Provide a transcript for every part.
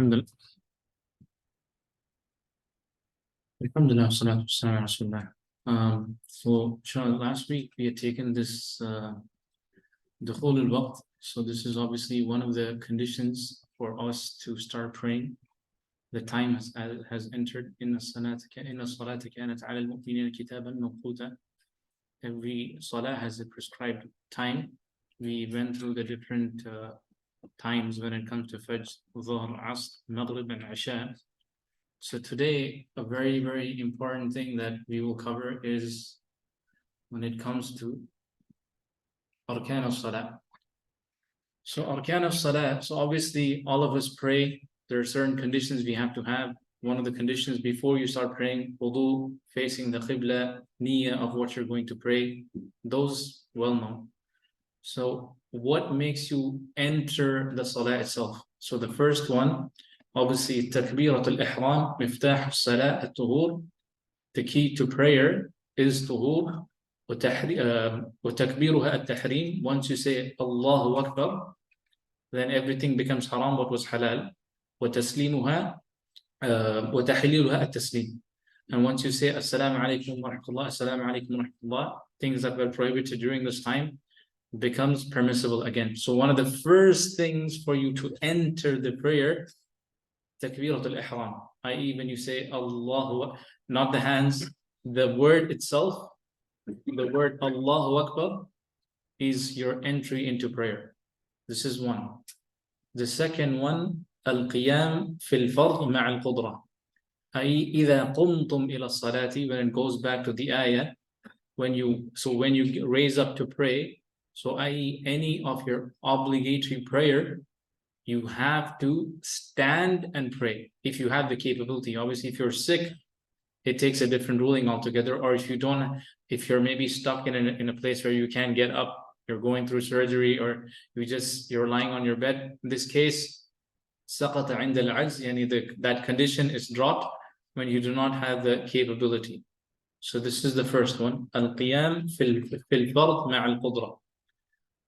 Alhamdulillah. Alhamdulillah, salatu wassalamu ala rasulillah. Inshallah, last week we had taken this dukhul al-waqt. So this is obviously one of the conditions for us to start praying. The time has entered. Inna salata kanat ala al-mu'minina kitaban mawquta. Every salah has a prescribed time. We went through the different times when it comes to Fajr, Dhuhr, Asr, Maghrib, and Isha. So today, a very, very important thing that we will cover is when it comes to Arkan al-Salah. So Arkan al-Salah, so obviously all of us pray. There are certain conditions we have to have. One of the conditions before you start praying, wudu, facing the Qibla, niyyah of what you're going to pray, those well known. So what makes you enter the Salah itself? So the first one, obviously, takbirat al-ihram, miftah al-salah, al-tuhur. The key to prayer is tuhur, وتكبيرها التحريم. Once you say Allahu Akbar, then everything becomes haram, what was halal. وتسليمها وتحليلها التسليم. And once you say Assalamu alaikum wa rahmatullah, Assalamu alaikum wa rahmatullah, things that were prohibited during this time becomes permissible again. So one of the first things for you to enter the prayer, takbirat al-ihram, i.e. when you say Allahu, not the hands, the word itself, the word Allahu Akbar is your entry into prayer. This is one. The second one, al-qiyam fil fard ma'a al-qudra, i.e. إذا قمتم إلى الصلاة, when it goes back to the ayah, when you raise up to pray, so i.e. any of your obligatory prayer, you have to stand and pray if you have the capability. Obviously, if you're sick, it takes a different ruling altogether. Or if you're maybe stuck in a place where you can't get up, you're going through surgery, or you're lying on your bed. In this case, سقط عند العجز, yani that condition is dropped when you do not have the capability. So this is the first one, al-qiyam fil fard ma'a al-qudra.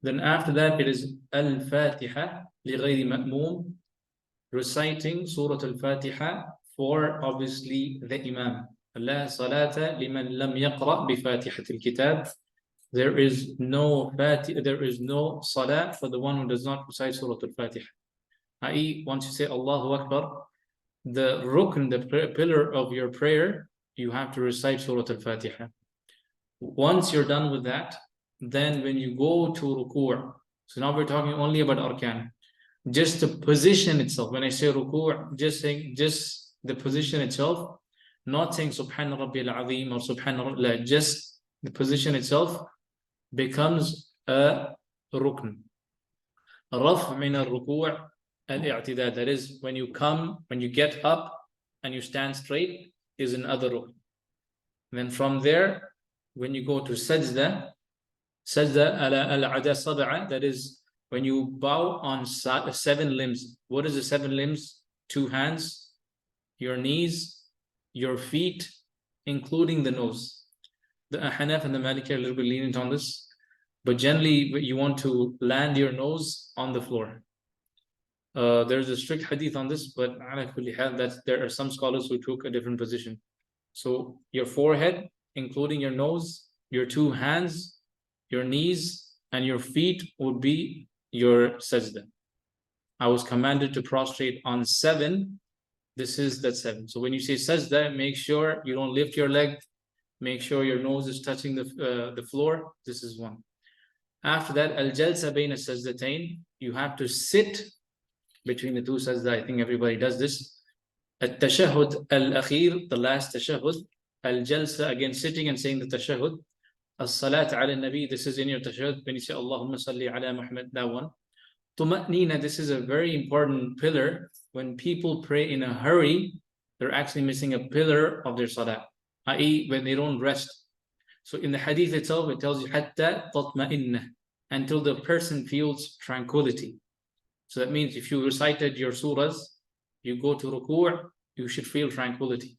Then after that, it is al-Fatiha لغير مأموم, reciting Surah Al-Fatiha for obviously the Imam. لا صلاة لمن لم يقرأ بفاتحة الكتاب. There is no salah for the one who does not recite Surah Al-Fatiha. i.e. once you say Allahu Akbar, the rukn, the pillar of your prayer, you have to recite Surah Al-Fatiha. Once you're done with that, then when you go to ruku', so now we're talking only about arkan, just the position itself. When I say ruku', just the position itself, not saying Subhana Rabbiyal Azim or Subhanallah, just the position itself becomes a rukn. Raf' min al-ruku' al-i'tidad, that is when you get up and you stand straight, is another rukn. Then from there, when you go to sajda al-'ada sab'a, that is when you bow on 7 limbs. What is the 7 limbs? 2 hands, your knees, your feet, including the nose. The Hanaf and the Maliki are a little bit lenient on this, but generally you want to land your nose on the floor. There's a strict hadith on this, but that there are some scholars who took a different position. So your forehead, including your nose, your 2 hands, your knees, and your feet would be your sajda. I was commanded to prostrate on 7. This is that 7. So when you say sajda, make sure you don't lift your leg. Make sure your nose is touching the floor. This is 1. After that, al-jalsa bayna sajdatain, you have to sit between the 2 sajda. I think everybody does this. At-tashahhud al-akhir, the last tashahhud. Al-jalsa, again sitting and saying the tashahhud. As-salat ala nabi, this is in your tashahhud when you say Allahumma salli ala Muhammad, that one. Tuma'nina, this is a very important pillar. When people pray in a hurry, they're actually missing a pillar of their salah, i.e. when they don't rest. So in the hadith itself, it tells you hatta tatma'inna, until the person feels tranquility. So that means if you recited your surahs, you go to ruku', you should feel tranquility.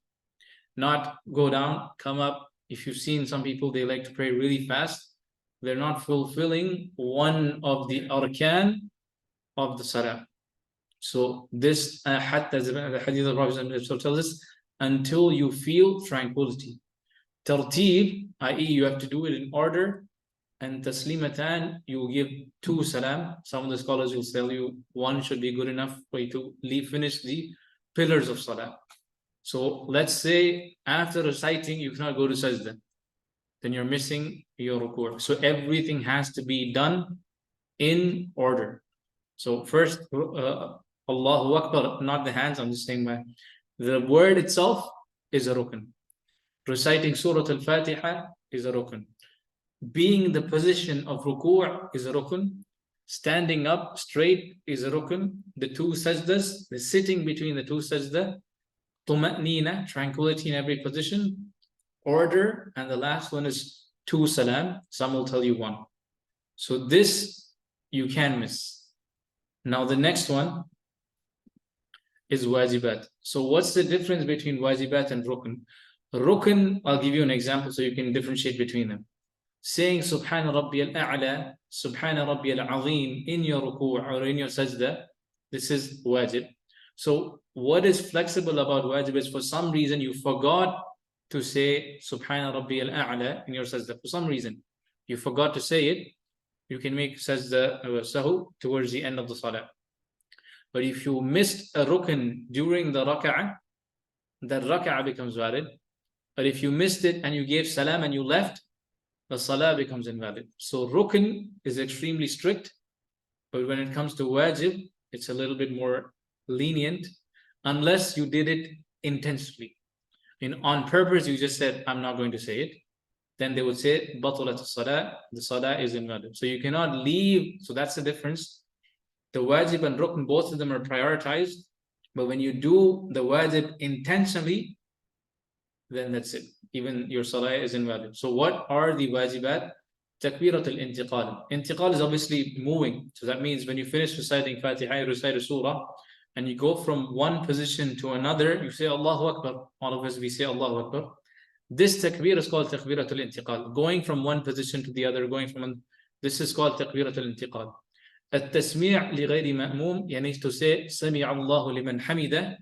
Not go down, come up. If you've seen some people, they like to pray really fast. They're not fulfilling one of the arkan of the salah. So this حتى the hadith of Prophet tells us, until you feel tranquility. Tartib, i.e. you have to do it in order, and taslimatan, you give 2 salam. Some of the scholars will tell you 1 should be good enough for you to finish the pillars of salah. So let's say after reciting you cannot go to sajda, then you're missing your ruku'. So everything has to be done in order. So first, Allahu Akbar, not the hands, I'm just saying the word itself is a rukn. Reciting Surah Al-Fatiha is a rukn. Being in the position of ruku' is a rukn. Standing up straight is a rukn. The 2 sajdas, the sitting between the 2 sajda, tuma'nina, tranquility in every position, order, and the last one is 2 salam. Some will tell you 1. So this you can miss. Now the next one is wajibat. So what's the difference between wajibat and rukn? Rukn, I'll give you an example so you can differentiate between them. Saying Subhana Rabbiyal A'la, Subhana Rabbiyal Azim in your ruku' or in your sajda, this is wajib. So what is flexible about wajib is for some reason you forgot to say Subhana Rabbiyal A'la in your sajda. For some reason you forgot to say it, you can make sajda sahu towards the end of the salah. But if you missed a rukn during the raka'ah, that raka'ah becomes valid. But if you missed it and you gave salam and you left, the salah becomes invalid. So rukn is extremely strict, but when it comes to wajib, it's a little bit more lenient, unless you did it intentionally. On purpose, you just said, I'm not going to say it. Then they would say, batalat as-salah, the salah is invalid. So you cannot leave. So that's the difference. The wajib and rukn, both of them are prioritized. But when you do the wajib intentionally, then that's it. Even your salah is invalid. So what are the wajibat? Takbirat al-intiqal. Intiqal is obviously moving. So that means when you finish reciting Fatiha, you recite a surah, and you go from one position to another, you say Allahu Akbar. All of us, we say Allahu Akbar. This takbir is called takbirat al-intiqal. Going from one position to the other, this is called takbirat al-intiqal. التسميع لغير مأموم, يعني to say سمع الله لمن حمده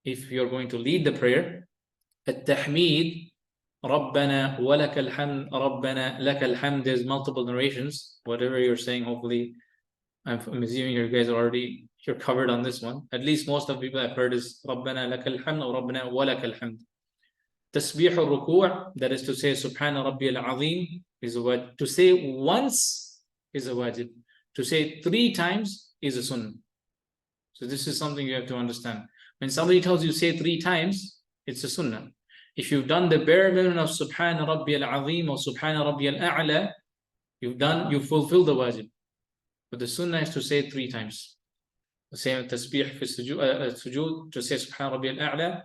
if you're going to lead the prayer. التحميد ربنا ولك الحمد ربنا لك الحمد. There's multiple narrations. Whatever you're saying, hopefully I'm assuming you guys you're covered on this one. At least most of the people I've heard is ربنا لك الحمد or ربنا ولك الحمد. تسبيح الركوع, that is to say سبحان ربي العظيم, is a wajib. To say once is a wajib. To say 3 times is a sunnah. So this is something you have to understand. When somebody tells you say 3 times, it's a sunnah. If you've done the bare minimum of Subhana Rabbi al-Azim or Subhana Rabbi al-A'la, you fulfill the wajib. But the sunnah is to say 3 times. The same tasbih fi sujood, to say Subhana Rabbi al-A'la.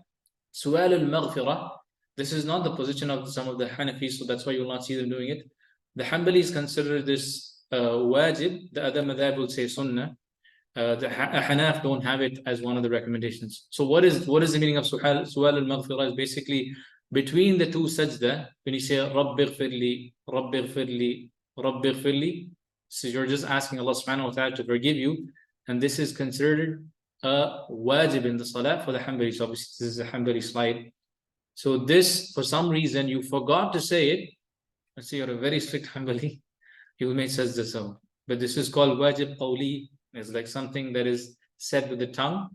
Su'al al-Maghfirah. This is not the position of some of the Hanafis, so that's why you will not see them doing it. The Hanbalis consider this wajib. The other madhab would say sunnah. The Hanaf don't have it as one of the recommendations. So what is the meaning of Su'al al-Maghfirah? Is basically between the 2 sajda, when you say Rabbi ghfirli, Rabbi ghfirli, Rabbi ghfirli, so you're just asking Allah subhanahu wa ta'ala to forgive you, and this is considered a wajib in the salah for the Hanbalis. Obviously this is a Hanbali slide. So this, for some reason you forgot to say it. Let's say you're a very strict Hanbali, you will make sajda sahu. But this is called wajib qawli. It's like something that is said with the tongue.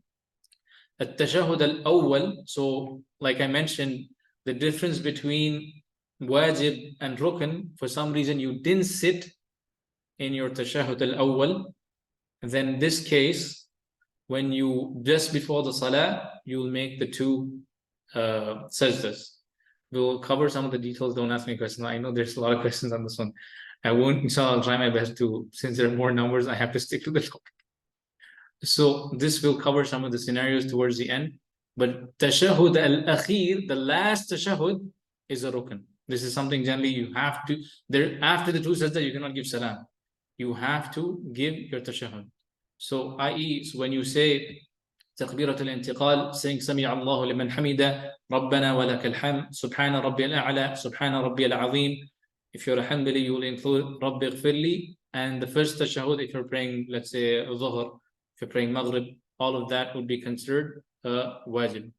At-tashahud al-awwal. So like I mentioned, the difference between wajib and rukn, for some reason you didn't sit in your tashahud al-awwal. Then in this case, when you just before the salah, you will make the 2 sajdas. We'll cover some of the details. Don't ask me questions. I know there's a lot of questions on this one. I won't, inshallah, I'll try my best to, since there are more numbers, I have to stick to the topic. So this will cover some of the scenarios towards the end. But tashahud al-akhir, the last tashahud, is a rukn. This is something generally you have to, after the 2 sajda, you cannot give salam. You have to give your tashahud. So i.e., so when you say تكبيرة الانتقال, saying سمع الله لمن حمده, ربنا ولك الحمد, سبحان ربي الأعلى, سبحان ربي العظيم. If you're a Hanbali, you will include Rabbi ghfirli, and the first tashahud if you're praying, let's say, Dhuhr, if you're praying Maghrib, all of that would be considered wajib.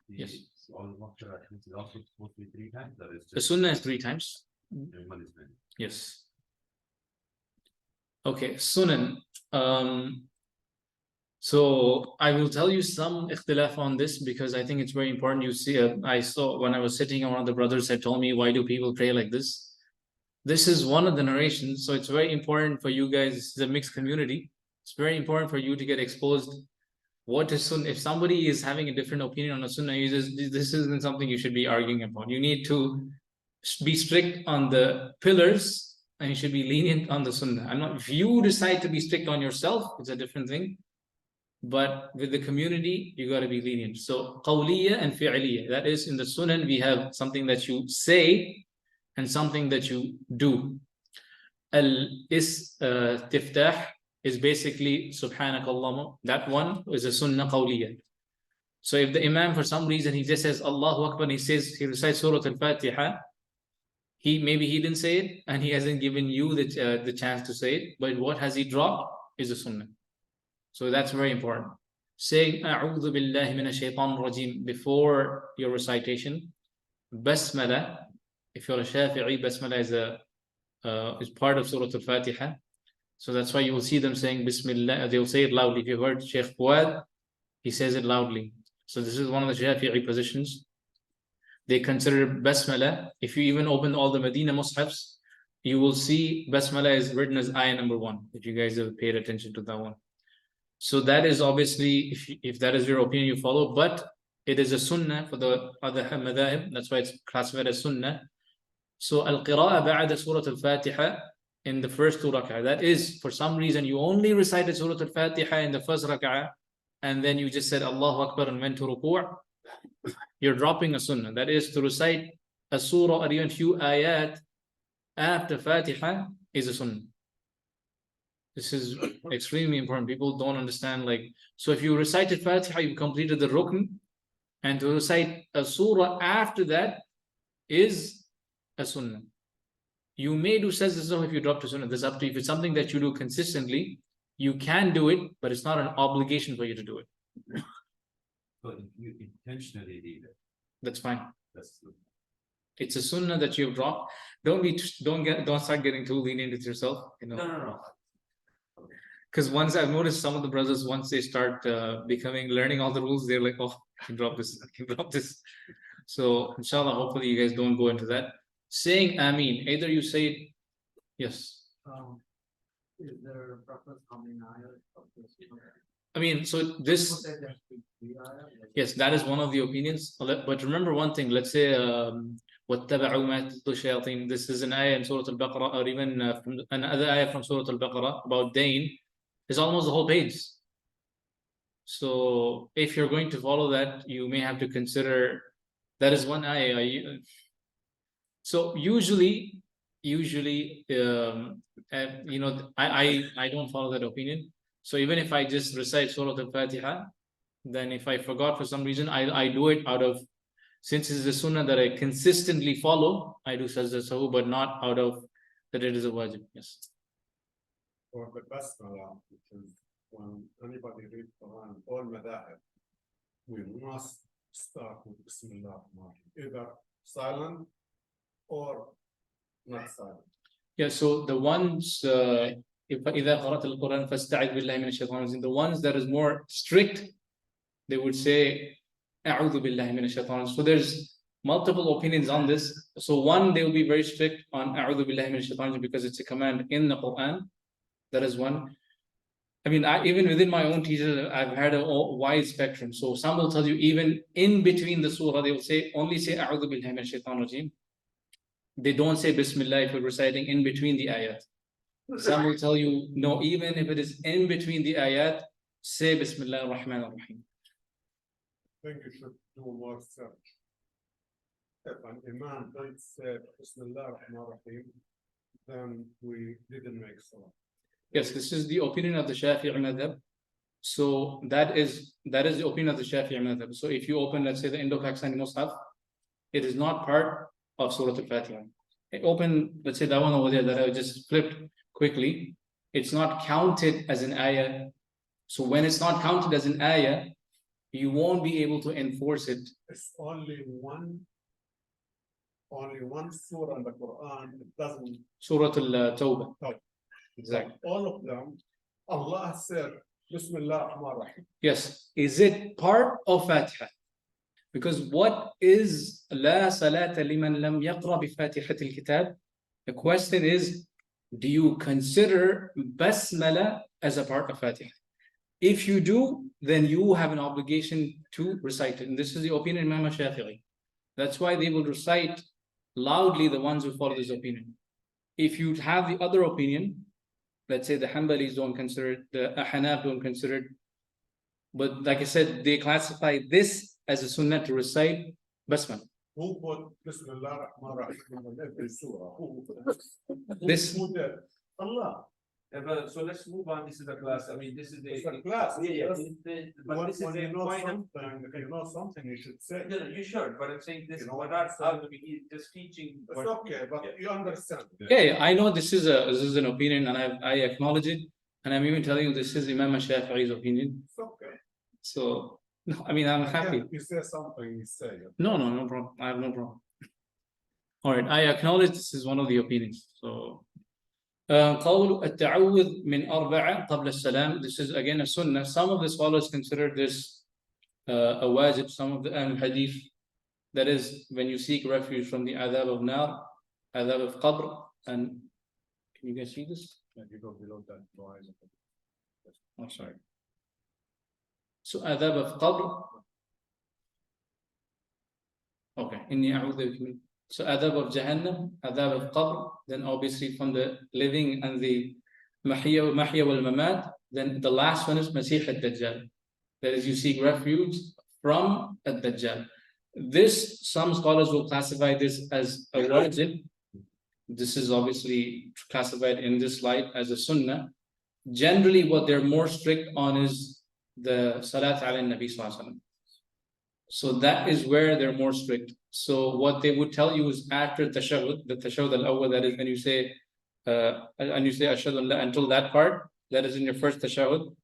Yes. Also supposed to be 3 times. The sunnah is 3 times. Yes. Okay, sunan. So I will tell you some ikhtilaf on this because I think it's very important. You see, I saw when I was sitting, one of the brothers had told me, why do people pray like this? This is one of the narrations, so it's very important for you guys. This is a mixed community. It's very important for you to get exposed. What is sunnah? If somebody is having a different opinion on a sunnah, this isn't something you should be arguing about. You need to be strict on the pillars and you should be lenient on the sunnah. If you decide to be strict on yourself, it's a different thing. But with the community, you got to be lenient. So qawliya and fi'liya. That is, in the sunnah, we have something that you say and something that you do. Al-istiftah is basically subhanakallahumma. That one is a sunnah qawliya. So if the imam, for some reason, he just says Allahu Akbar, he recites Surah Al-Fatiha, maybe he didn't say it and he hasn't given you the chance to say it, but what has he dropped is a sunnah. So that's very important. Saying A'udhu billahi minash shaitanir rajim before your recitation. Basmala, if you're a Shafi'i, Basmala is part of Surah Al-Fatiha. So that's why you will see them saying Bismillah. They will say it loudly. If you heard Sheikh Fuad, he says it loudly. So this is one of the Shafi'i positions. They consider Basmala. If you even open all the Medina Mus'hafs, you will see Basmala is written as ayah number 1, if you guys have paid attention to that one. So that is obviously, if that is your opinion, you follow, but it is a sunnah for the other madhahib. That's why it's classified as sunnah. So al-qira'ah ba'da Surah Al-Fatiha in the first 2 rak'ah. That is, for some reason, you only recited Surah Al-Fatiha in the first rak'ah, and then you just said Allahu Akbar and went to ruku'. You're dropping a sunnah. That is, to recite a surah or even few ayat after Fatiha is a sunnah. This is extremely important. People don't understand. So if you recited Fatiha, you completed the rukn, and to recite a surah after that is a sunnah. You may do sajdah if you drop to sunnah. This is up to you. If it's something that you do consistently, you can do it, but it's not an obligation for you to do it. But if you intentionally leave it, that's fine. That's good. It's a sunnah that you've dropped. Don't start getting too lenient with yourself. No. Because once I've noticed some of the brothers, once they start learning all the rules, they're like, oh, I can drop this, I can drop this. So inshallah, hopefully you guys don't go into that. Saying Ameen, either you say it, yes. Is there preference how many ayahs? So this, yes, that is one of the opinions. But remember one thing, let's say, this is an ayah in Surah Al-Baqarah, or even from another ayah from Surah Al-Baqarah about Dain, is almost the whole page. So if you're going to follow that, you may have to consider that is one ayah. So usually, I don't follow that opinion. So even if I just recite Surah Al-Fatiha, then if I forgot for some reason, I do it out of, since it's a sunnah that I consistently follow, I do sajda sahu, but not out of that it is a wajib. Yes. For the basmala, which is when anybody reads Quran, all madhahib, we must start with Bismillah, either silent or not silent. Yeah, so the ones, the ones that is more strict, they would say, A'udhu billahi minash shaitanir. So there's multiple opinions on this. So one, they will be very strict on A'udhu billahi minash shaitanir because it's a command in the Quran. That is one. Even within my own teachers, I've had a wide spectrum. So some will tell you even in between the surah, they will only say A'udhu billahi minash shaitanir rajim. They don't say Bismillah if you're reciting in between the ayat. Some will tell you, no, even if it is in between the ayat, say Bismillah ar-Rahman ar-Rahim. I think you should do more search. If an imam don't say Bismillah ar-Rahman ar-Rahim, then we didn't make salah. Yes, this is the opinion of the Shafi'i madhab. So that is the opinion of the Shafi'i madhab. So if you open, let's say, the Indo-Pakistani Mus'haf, it is not part of Surah Al-Fatiha. Open, let's say, that one over there that I just flipped quickly. It's not counted as an ayah So when it's not counted as an ayah, you won't be able to enforce it. It's only one surah in the Quran. It doesn't. Surah Al-Tawbah. Tawbah. Exactly. All of them, Allah said, Bismillah ar-Rahman ar-Rahim. Yes. Is it part of Fatiha? Because what is La salata liman lam yaqra bi Fatihatil Kitab? The question is, do you consider Basmala as a part of Fatiha? If you do, then you have an obligation to recite it. And this is the opinion of Imam Shafi'i. That's why they will recite loudly, the ones who follow this opinion. If you have the other opinion, let's say the Hanbalis don't consider it, the Ahnaf don't consider it, but like I said, they classify this as a sunnah to recite Basmala. Who put Bismillah ar-Rahman ar-Rahim on every surah? Who did? Allah. Yeah, but so let's move on. This is a class. I mean, this is It's a class. Yeah. Yes. But this is When a you know point of. something, if you know something, you should say. No, you should, but I'm saying this, You know we're what not I'm saying? out to be just teaching. It's what- okay, but Yeah. you understand. Yeah, I know this is an opinion, and I acknowledge it, and I'm even telling you this is Imam Shafi'i's opinion. It's okay. So no, I mean I'm happy. Again, if you say something, you say it. No problem. I have no problem. All right, I acknowledge this is one of the opinions. So قول التعوذ من أربعة قبل السلام. This is again a sunnah. Some of the scholars consider this a wajib. Some of the hadith, that is when you seek refuge from the adhab of nar, adhab of qabr. And can you guys see this? If you go below that, Oh, sorry. So adhab of qabr. Okay. إني أعوذ بك من. So adhab of Jahannam, adhab of qabr, then obviously from the living and the mahya wal mamat, then the last one is Masih al-Dajjal. That is, you seek refuge from al-Dajjal. This, some scholars will classify this as a wajib. This is obviously classified in this light as a sunnah. Generally, what they're more strict on is the salat ala nabi sallallahu alaihi wasallam. So that is where they're more strict. So what they would tell you is after tashahhud, the tashahhud al-awwal, that is when you say ashhadu an la, until that part, that is in your first tashahhud.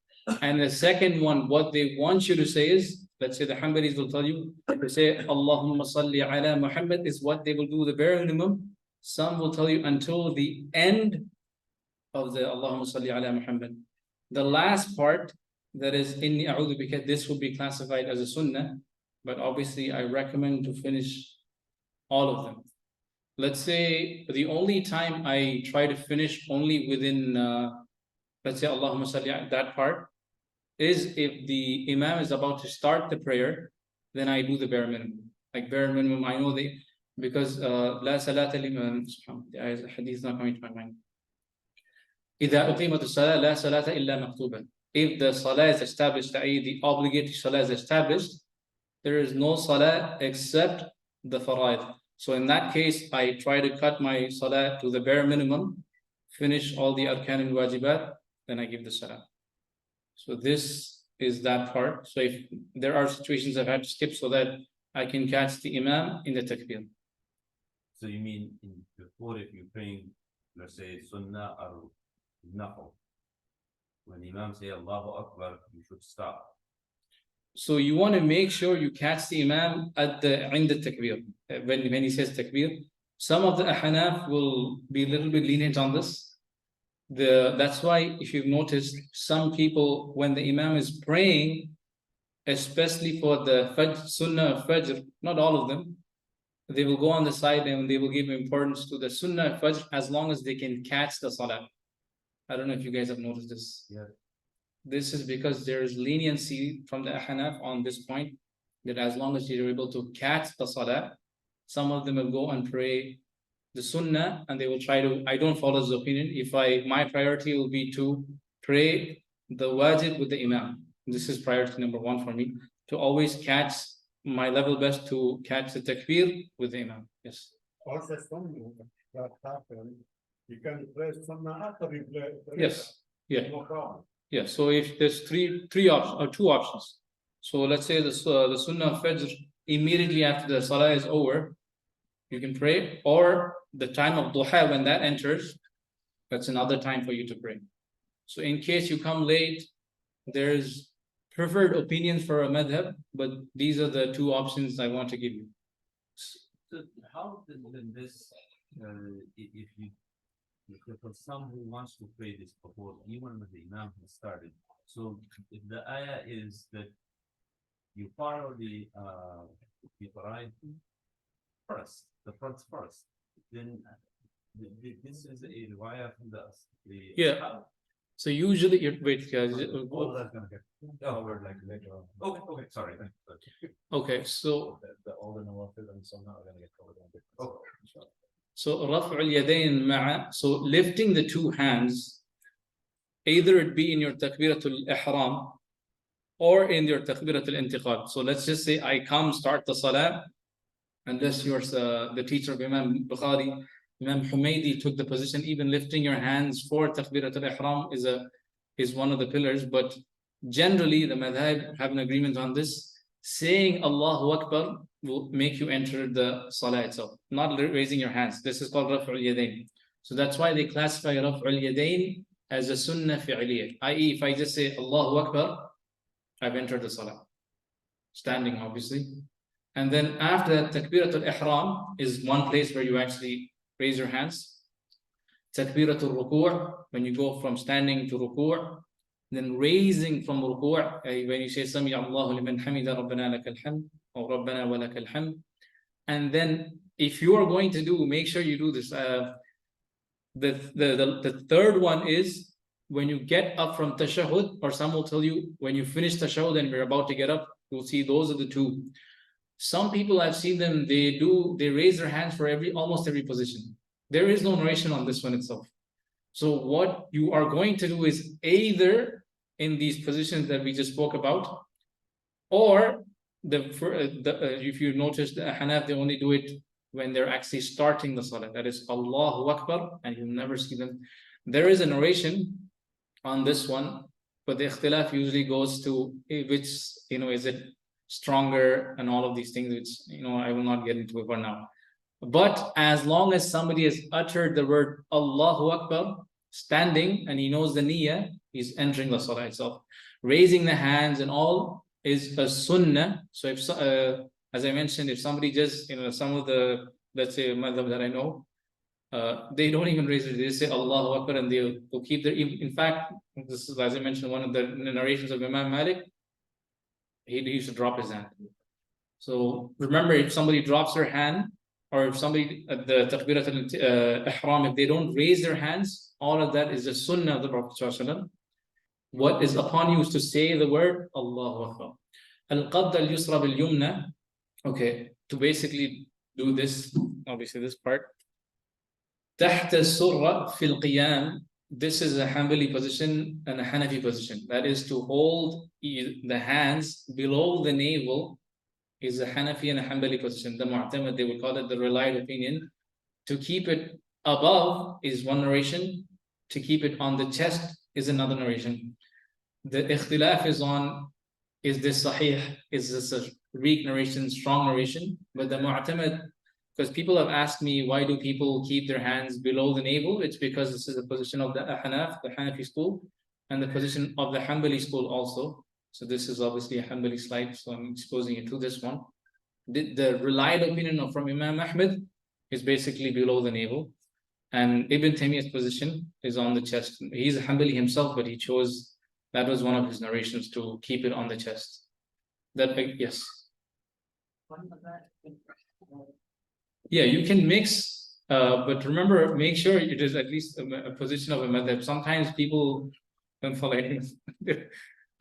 And the second one, what they want you to say is, let's say the Hanbalis will tell you, they say Allahumma salli ala Muhammad is what they will do, the bare minimum. Some will tell you until the end of the Allahumma salli ala Muhammad. The last part, that is inni a'udhu bika, this will be classified as a sunnah. But obviously, I recommend to finish all of them. Let's say the only time I try to finish only within, let's say Allahumma salli, that part, is if the Imam is about to start the prayer, then I do the bare minimum. Like bare minimum, I know because la salata liman, the hadith is not coming to my mind. إذا أقيمت الصلاة لا صلاة إلا مكتوبة. If the salah is established, i.e. the obligatory salah is established, there is no salah except the faraid. So in that case, I try to cut my salah to the bare minimum, finish all the arkan and wajibat, then I give the salah. So this is that part. So if there are situations I've had to skip so that I can catch the imam in the takbir. So you mean before, if you bring, let's say, sunnah or nahu, when Imam say Allahu Akbar, you should stop. So you want to make sure you catch the imam at the عند التكبير. When he says takbir, some of the ahnaf will be a little bit lenient on this. That's why if you've noticed, some people, when the imam is praying, especially for the Fajr, sunnah of Fajr, not all of them, they will go on the side and they will give importance to the sunnah of Fajr as long as they can catch the salah. I don't know if you guys have noticed this. Yeah. This is because there is leniency from the Ahnaf on this point, that as long as you're able to catch the salah, some of them will go and pray the sunnah, and they will try to, I don't follow this opinion. My priority will be to pray the wajib with the imam. This is priority number one for me, to always catch my level best to catch the takbir with the imam. Yes. Also, something that happened, you can pray sunnah after you pray. Yes. Yeah. No problem. Yeah, so if there's three options or two options. So let's say the sunnah of Fajr, immediately after the salah is over, you can pray, or the time of duha, when that enters, that's another time for you to pray. So in case you come late there's preferred opinions for a madhab, but these are the two options I want to give you. So how then this, if you, for some who wants to pray this before, even when the Imam has started, so if the ayah is that you follow the Quran first, the first, then this is a riwayah from the Yeah. So usually, wait, guys. all that's gonna get covered like later on. Okay, sorry. Okay, so All the nawafil and sunnah are gonna get covered on it. Okay. so رفع اليدين مع, so lifting the two hands, either it be in your takbiratul ihram or in your takbiratul intiqal. So let's just say I come start the salah, unless you're the teacher of Imam Bukhari, Imam Humaydi took the position even lifting your hands for takbiratul ihram is one of the pillars, but generally the madhab have an agreement on this. Saying Allahu Akbar will make you enter the salah itself, not raising your hands. This is called Raf'ul Yadayn. So that's why they classify Raf'ul Yadayn as a sunnah fi'liyah, i.e. if I just say Allahu Akbar, I've entered the salah. Standing, obviously. And then after that, Takbiratul Ihram is one place where you actually raise your hands. Takbiratul Ruku', when you go from standing to Ruku', then raising from Ruku', when you say Sami Allahu liman hamida Rabbana lakal hamd, or Rabbana wa lakal hamd. And then if you are going to do, make sure you do this. The third one is when you get up from tashahhud, or some will tell you when you finish tashahhud and you're about to get up, you'll see those are the two. Some people, I've seen them, they raise their hands for almost every position. There is no narration on this one itself. So what you are going to do is either in these positions that we just spoke about, or if you notice the Hanaf, they only do it when they're actually starting the salah. That is Allahu Akbar, and you'll never see them. There is a narration on this one, but the ikhtilaf usually goes to which, is it stronger and all of these things, which, I will not get into it for now. But as long as somebody has uttered the word Allahu Akbar, standing, and he knows the niyyah, he's entering the salah itself. Raising the hands and all is a sunnah. So if, as I mentioned, if somebody just, some of the, let's say, madhab that I know, they don't even raise it. They say Allahu Akbar and they'll keep their, in fact, this is, as I mentioned, one of the narrations of Imam Malik, he used to drop his hand. So remember, if somebody drops their hand, or if somebody at the Takbirat al-Ihram, if they don't raise their hands, all of that is the sunnah of the Prophet ﷺ. What is upon you is to say the word Allahu Akbar. Al-Qabd al-Yusra bil-Yumna. Okay, to basically do this, obviously this part. Tahta surra fil qiyam. This is a Hanbali position and a Hanafi position. That is to hold the hands below the navel is a Hanafi and a Hanbali position. The Mu'tamad, they will call it the relied opinion. To keep it above is one narration. To keep it on the chest is another narration. The ikhtilaf is this sahih? Is this a weak narration, strong narration? But the Mu'tamad, because people have asked me, why do people keep their hands below the navel? It's because this is the position of the Ahnaf, the Hanafi school, and the position of the Hanbali school also. So this is obviously a Hanbali slide, so I'm exposing it to this one. The relied opinion from Imam Ahmed is basically below the navel. And Ibn Taymiyyah's position is on the chest. He's a Hanbali himself, but he chose, that was one of his narrations, to keep it on the chest. Yes. Yeah, you can mix, but remember, make sure it is at least a position of a madhab. Sometimes people don't follow it.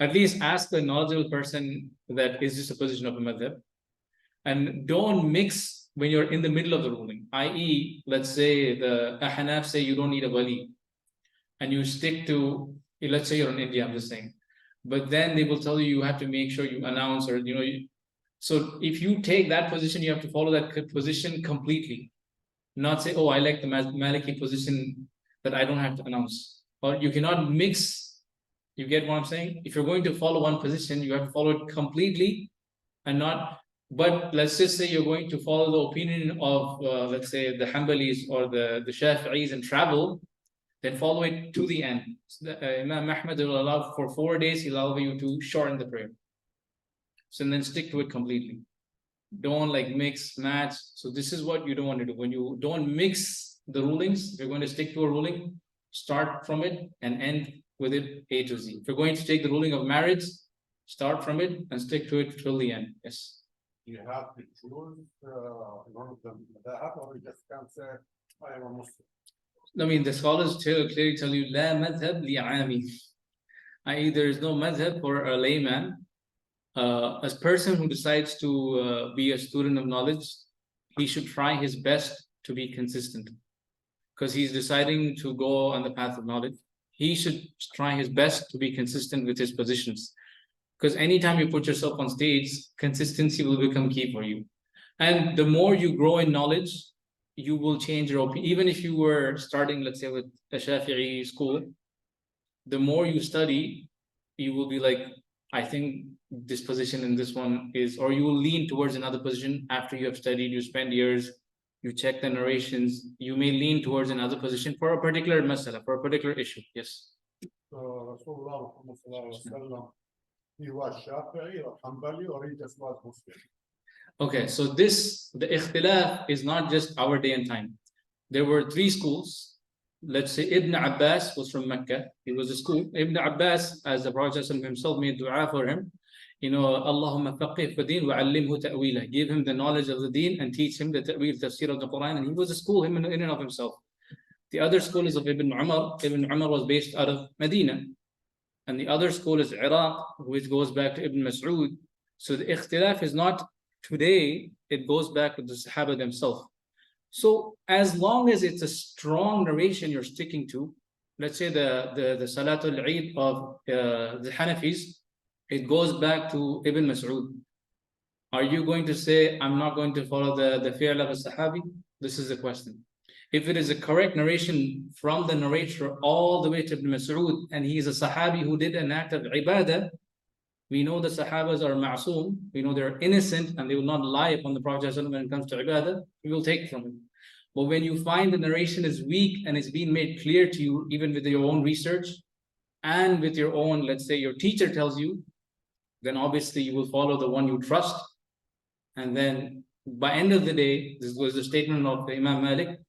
At least ask the knowledgeable person that is this a position of a madhab. And don't mix when you're in the middle of the ruling. I.e., let's say the Ahnaf say you don't need a wali, and you stick to, let's say you're in India, I'm just saying. But then they will tell you you have to make sure you announce, or so if you take that position, you have to follow that position completely. Not say, oh, I like the Maliki position that I don't have to announce. Or you cannot mix. You get what I'm saying? If you're going to follow one position, you have to follow it completely and not. But let's just say you're going to follow the opinion of, let's say, the Hanbalis or the Shafi'is and travel. then follow it to the end. So Imam Ahmad will allow for 4 days, he'll allow you to shorten the prayer. So then stick to it completely. Don't like mix, match. So this is what you don't want to do. When you don't mix the rulings, if you're going to stick to a ruling, start from it and end with it A to Z. If you're going to take the ruling of marriage, start from it and stick to it till the end. Yes. You have to choose one of them, or you just can't say, I am a Muslim. I mean, the scholars clearly tell you, لا مذهب لعامي. I.e., there is no madhab for a layman. A person who decides to be a student of knowledge, he should try his best to be consistent. Because he's deciding to go on the path of knowledge, he should try his best to be consistent with his positions. Because anytime you put yourself on stage, consistency will become key for you. And the more you grow in knowledge, you will change your opinion. Even if you were starting, let's say, with a Shafi'i school, the more you study, you will be like, I think this position in this one is, or you will lean towards another position after you have studied, you spend years, you check the narrations, you may lean towards another position for a particular masala, for a particular issue. Yes. So Rasulullah Muhammad sallallahu alaihi wasallam, he was Shafi'i or Hanbali, or he just was Muslim? Okay, so the ikhtilaf is not just our day and time. There were 3 schools. Let's say Ibn Abbas was from Mecca. He was a school. Ibn Abbas, as the Prophet himself made dua for him, Allahumma faqih fi din wa allimhu ta'weelah. Give him the knowledge of the deen and teach him the ta'weel, tafsir of the Quran. And he was a school, him in and of himself. The other school is of Ibn Umar. Ibn Umar was based out of Medina. And the other school is Iraq, which goes back to Ibn Mas'ud. So the ikhtilaf is not today, it goes back to the Sahaba themselves. So as long as it's a strong narration you're sticking to, let's say the Salatul Eid of the Hanafis, it goes back to Ibn Mas'ud. Are you going to say, I'm not going to follow the fi'l of a Sahabi? This is the question. If it is a correct narration from the narrator all the way to Ibn Mas'ud, and he is a Sahabi who did an act of ibadah, we know the Sahabas are ma'soom, we know they're innocent and they will not lie upon the Prophet when it comes to ibadah, we will take from him. But when you find the narration is weak and it's been made clear to you, even with your own research and with your own, let's say your teacher tells you, then obviously you will follow the one you trust. And then by end of the day, this was the statement of Imam Malik,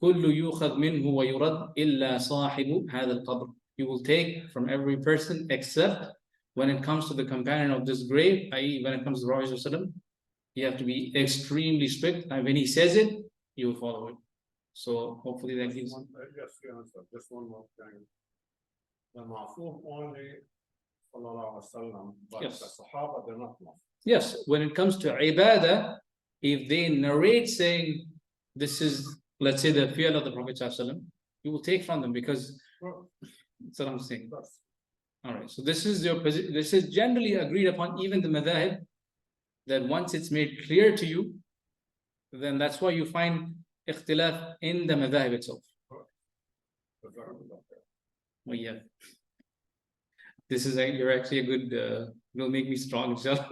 كُلُّ يُخَذْ مِنْهُ وَيُرَدْ إِلَّا صَاحِبُ هَذَا الْقَبْرِ. You will take from every person except when it comes to the companion of this grave, i.e. when it comes to the Prophet, you have to be extremely strict. And when he says it, you will follow it. So hopefully that gives one. Yes, just one more thing. The Ma'soom only sallallahu alaihi wasallam, but Yes. the Sahaba, they're not Ma'soom. Yes, when it comes to ibadah, if they narrate saying this is, let's say, the fi'l of the Prophet, you will take from them because that's what I'm saying. All right, so this is this is generally agreed upon, even the madhahib, that once it's made clear to you, then that's why you find ikhtilaf in the madhahib itself. Well, yeah. This is you're actually a good, will make me strong, inshallah.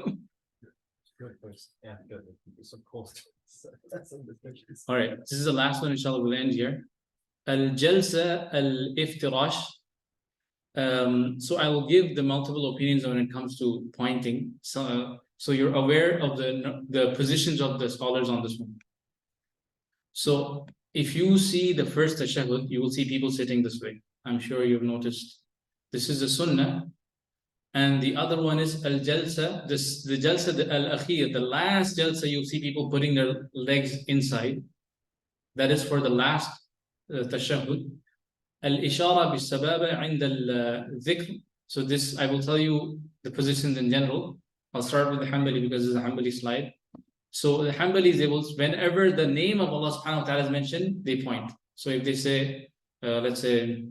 Yeah, good. Some cost. All right, this is the last one, inshallah, we'll end here. Al-Jalsa al-Iftirash. So I will give the multiple opinions when it comes to pointing. So you're aware of the positions of the scholars on this one. So if you see the first tashahhud, you will see people sitting this way. I'm sure you've noticed. This is the sunnah. And the other one is al-jalsa, the jalsa, the al-akhir, the last jalsa, you'll see people putting their legs inside. That is for the last tashahhud. Al-ishara bis-sababa 'inda al-dhikr. So this, I will tell you the positions in general. I'll start with the Hanbali because this is a Hanbali slide. So the Hanbalis, they will, whenever the name of Allah subhanahu wa ta'ala is mentioned, they point. So if they say, let's say,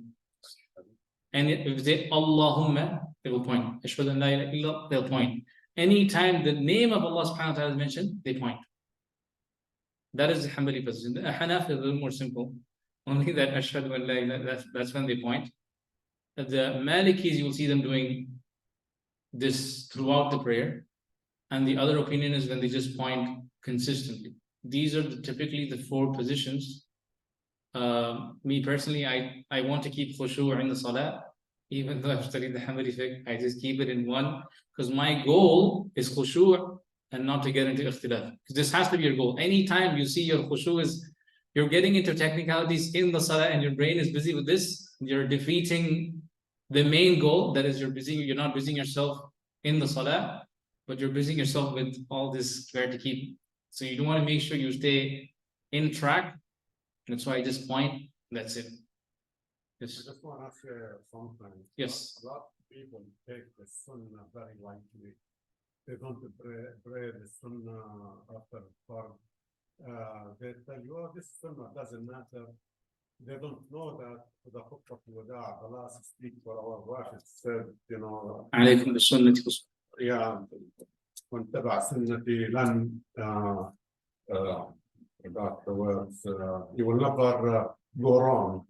and if they say Allahumma, they will point. Ashhadu an la ilaha illallah, they'll point. Anytime the name of Allah subhanahu wa ta'ala is mentioned, they point. That is the Hanbali position. The Hanaf is a little more simple. Only that Ashhadu an la ilaha, that's when they point. The Malikis, you will see them doing this throughout the prayer. And the other opinion is when they just point consistently. These are typically the 4 positions Me personally, I want to keep khushu' in the salah. Even though I've studied the Hanbali Fiqh, I just keep it in one, because my goal is khushu' and not to get into ikhtilaf. Because this has to be your goal. Anytime you see your khushu' is, you're getting into technicalities in the salah and your brain is busy with this, you're defeating the main goal. That is, you're not busying yourself in the salah, but you're busying yourself with all this where to keep. So you want to make sure you stay in track. That's why I just point. That's it. I Yes. just want to share something. Yes. A lot of people take the sunnah very lightly. They don't pray the sunnah after farm. They tell you, oh, this sunnah doesn't matter. They don't know that the khutbah al-wada', the last speech for our Prophet said, you know, عليكم بالسنة yeah, واتبع سنتي لن about the words, you will never go wrong.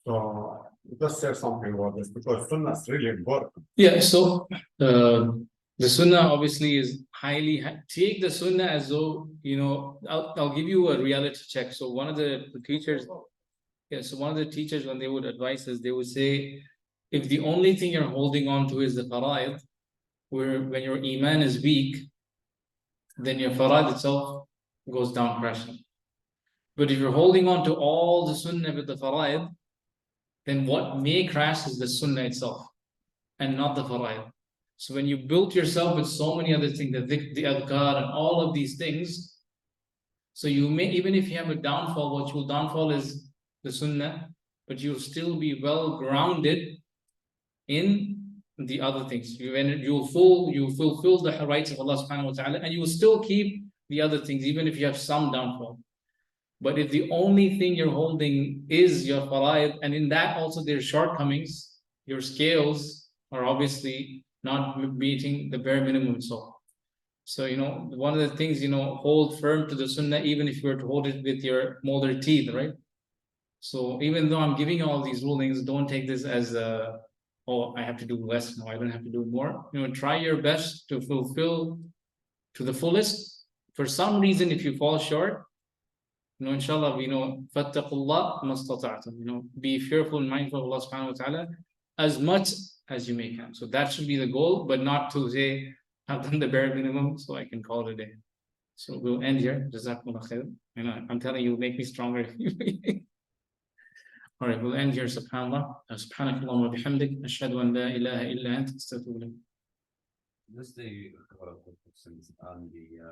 So just say something about this, because sunnah is really important. Yeah, so the sunnah obviously is highly, take the sunnah as though, you know, I'll give you a reality check. So one of the teachers, one of the teachers, when they would advise us, they would say, if the only thing you're holding on to is the fara'id, when your iman is weak, then your fara'id itself goes down crashing. But if you're holding on to all the sunnah with the fara'id, then what may crash is the sunnah itself and not the fara'id. So when you built yourself with so many other things, the dhikr, the adhkar, and all of these things, so you may, even if you have a downfall, what will downfall is the sunnah, but you'll still be well grounded in the other things. You'll fulfill the rights of Allah subhanahu wa ta'ala, and you will still keep the other things, even if you have some downfall. But if the only thing you're holding is your fara'id, and in that also there's shortcomings, your scales are obviously not meeting the bare minimum itself. So, you know, one of the things, you know, hold firm to the sunnah, even if you were to hold it with your molar teeth, right? So even though I'm giving you all these rulings, don't take this as oh, I have to do less. No, I don't have to do more. You know, try your best to fulfill to the fullest. For some reason, if you fall short, you know, inshallah, you know, fattaqullah mastata'tum, you know, be fearful and mindful of Allah subhanahu wa ta'ala as much as you may can. So that should be the goal, but not to say, I've done the bare minimum, so I can call it a day. So we'll end here. Jazakumullah khair. You know, I'm telling you, make me stronger. All right, we'll end here. Subhanallah. Subhanakallah wa bihamdik. Ashhadu an la ilaha illa anta astaghfiruka. Just a couple of questions on the